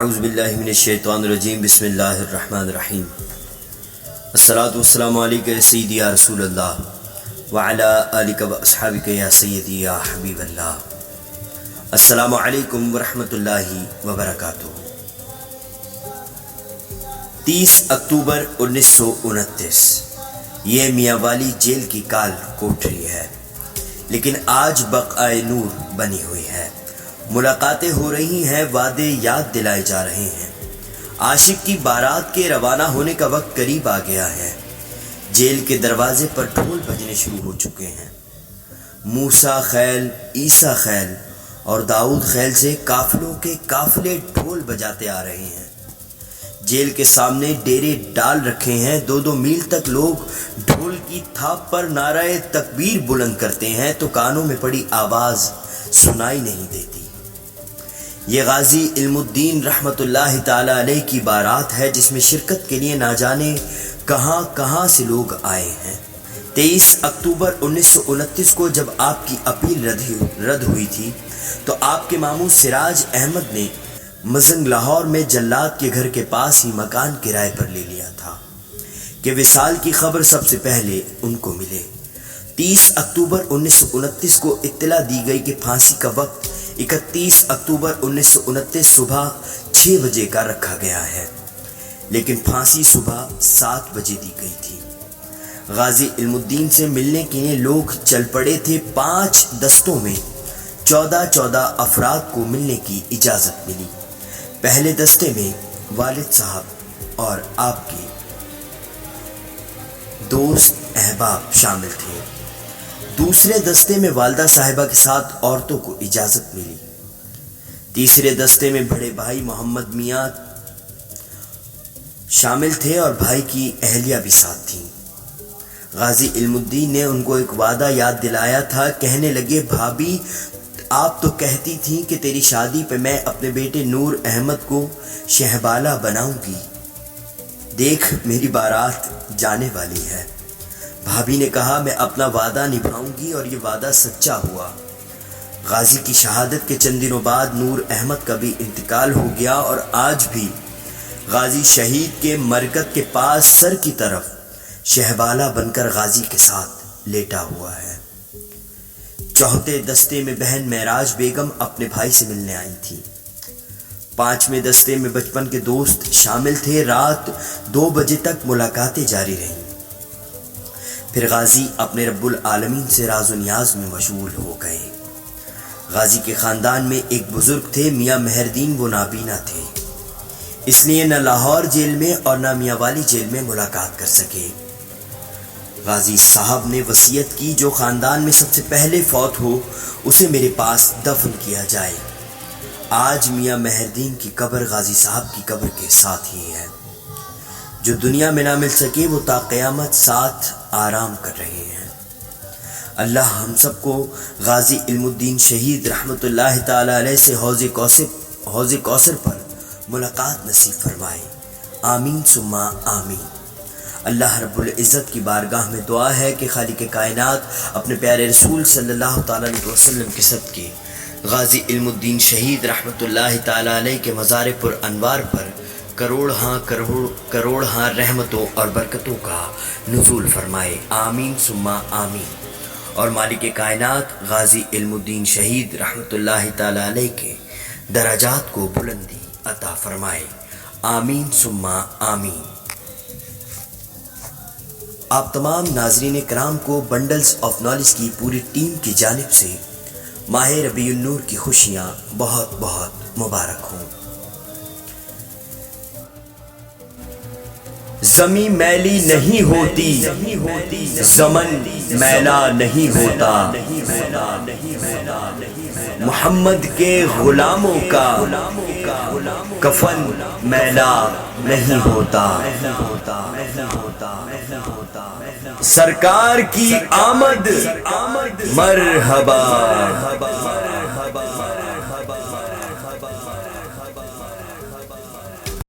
اعوذ باللہ من الشیطان الرجیم بسم اللہ الرحمن الرحیم الصلاۃ والسلام علیکہ یا سیدی یا رسول اللہ وعلی آلک و اصحابک یا سیدی یا حبیب اللہ۔ السلام علیکم ورحمۃ اللہ وبرکاتہ۔ 30 اکتوبر 1929 یہ میاں والی جیل کی کال کوٹری ہے، لیکن آج بقائے نور بنی ہوئی ہے۔ ملاقاتیں ہو رہی ہیں، وعدے یاد دلائے جا رہے ہیں۔ عاشق کی بارات کے روانہ ہونے کا وقت قریب آ گیا ہے۔ جیل کے دروازے پر ڈھول بجنے شروع ہو چکے ہیں۔ موسیٰ خیل، عیسیٰ خیل اور داؤد خیل سے قافلوں کے قافلے ڈھول بجاتے آ رہے ہیں۔ جیل کے سامنے ڈیرے ڈال رکھے ہیں۔ 2 میل تک لوگ ڈھول کی تھاپ پر نعرہ تکبیر بلند کرتے ہیں تو کانوں میں پڑی آواز سنائی نہیں دیتی۔ یہ غازی علم الدین رحمۃ اللہ تعالی علیہ کی بارات ہے، جس میں شرکت کے لیے نہ جانے کہاں کہاں سے لوگ آئے ہیں۔ 23 اکتوبر 1929 کو جب آپ کی اپیل رد ہوئی تھی تو آپ کے ماموں سراج احمد نے مزنگ لاہور میں جلاد کے گھر کے پاس ہی مکان کرائے پر لے لیا تھا کہ وصال کی خبر سب سے پہلے ان کو ملے۔ 30 اکتوبر 1929 کو اطلاع دی گئی کہ پھانسی کا وقت 31 اکتوبر 1929 صبح 6 بجے کا رکھا گیا ہے، لیکن پھانسی صبح 7 بجے دی گئی تھی۔ غازی علم الدین سے ملنے کے لیے لوگ چل پڑے تھے۔ 5 دستوں میں 14 افراد کو ملنے کی اجازت ملی۔ پہلے دستے میں والد صاحب اور آپ کے دوست احباب شامل تھے۔ دوسرے دستے میں والدہ صاحبہ کے ساتھ عورتوں کو اجازت ملی۔ تیسرے دستے میں بڑے بھائی محمد میاں شامل تھے اور بھائی کی اہلیہ بھی ساتھ تھیں۔ غازی علم الدین نے ان کو ایک وعدہ یاد دلایا تھا۔ کہنے لگے، بھابھی آپ تو کہتی تھیں کہ تیری شادی پہ میں اپنے بیٹے نور احمد کو شہبالہ بناؤں گی۔ دیکھ میری بارات جانے والی ہے۔ بھابھی نے کہا، میں اپنا وعدہ نبھاؤں گی، اور یہ وعدہ سچا ہوا۔ غازی کی شہادت کے چند دنوں بعد نور احمد کا بھی انتقال ہو گیا، اور آج بھی غازی شہید کے مرکز کے پاس سر کی طرف شہبالہ بن کر غازی کے ساتھ لیٹا ہوا ہے۔ چوتھے دستے میں بہن معراج بیگم اپنے بھائی سے ملنے آئی تھی۔ 5ویں دستے میں بچپن کے دوست شامل تھے۔ رات 2 بجے تک ملاقاتیں جاری رہیں۔ پھر غازی اپنے رب العالمین سے راز و نیاز میں مشغول ہو گئے۔ غازی کے خاندان میں ایک بزرگ تھے، میاں مہردین، وہ نابینا تھے، اس لیے نہ لاہور جیل میں اور نہ میاں والی جیل میں ملاقات کر سکے۔ غازی صاحب نے وصیت کی، جو خاندان میں سب سے پہلے فوت ہو اسے میرے پاس دفن کیا جائے۔ آج میاں مہردین کی قبر غازی صاحب کی قبر کے ساتھ ہی ہے۔ جو دنیا میں نہ مل سکے وہ تا قیامت ساتھ آرام کر رہے ہیں۔ اللہ ہم سب کو غازی علم الدین شہید رحمۃ اللہ تعالی علیہ سے حوض کوثر پر ملاقات نصیب فرمائے۔ آمین ثم آمین۔ اللہ رب العزت کی بارگاہ میں دعا ہے کہ خالق کائنات اپنے پیارے رسول صلی اللہ تعالی علیہ وسلم کے صدقے غازی علم الدین شہید رحمۃ اللہ تعالی علیہ کے مزار پر انوار پر کروڑ ہاں رحمتوں اور برکتوں کا نزول فرمائے۔ آمین ثم آمین۔ اور مالک کائنات غازی علم الدین شہید رحمۃ اللہ تعالی علیہ کے درجات کو بلندی عطا فرمائے۔ آمین ثم آمین۔ آپ تمام ناظرین کرام کو بنڈلز آف نالج کی پوری ٹیم کی جانب سے ماہ ربیع النور کی خوشیاں بہت بہت مبارک ہوں۔ زمیں میلی نہیں ہوتی، زمن میلا نہیں ہوتا، محمد کے غلاموں کا کفن میلا نہیں ہوتا۔ سرکار کی آمد مرحبا۔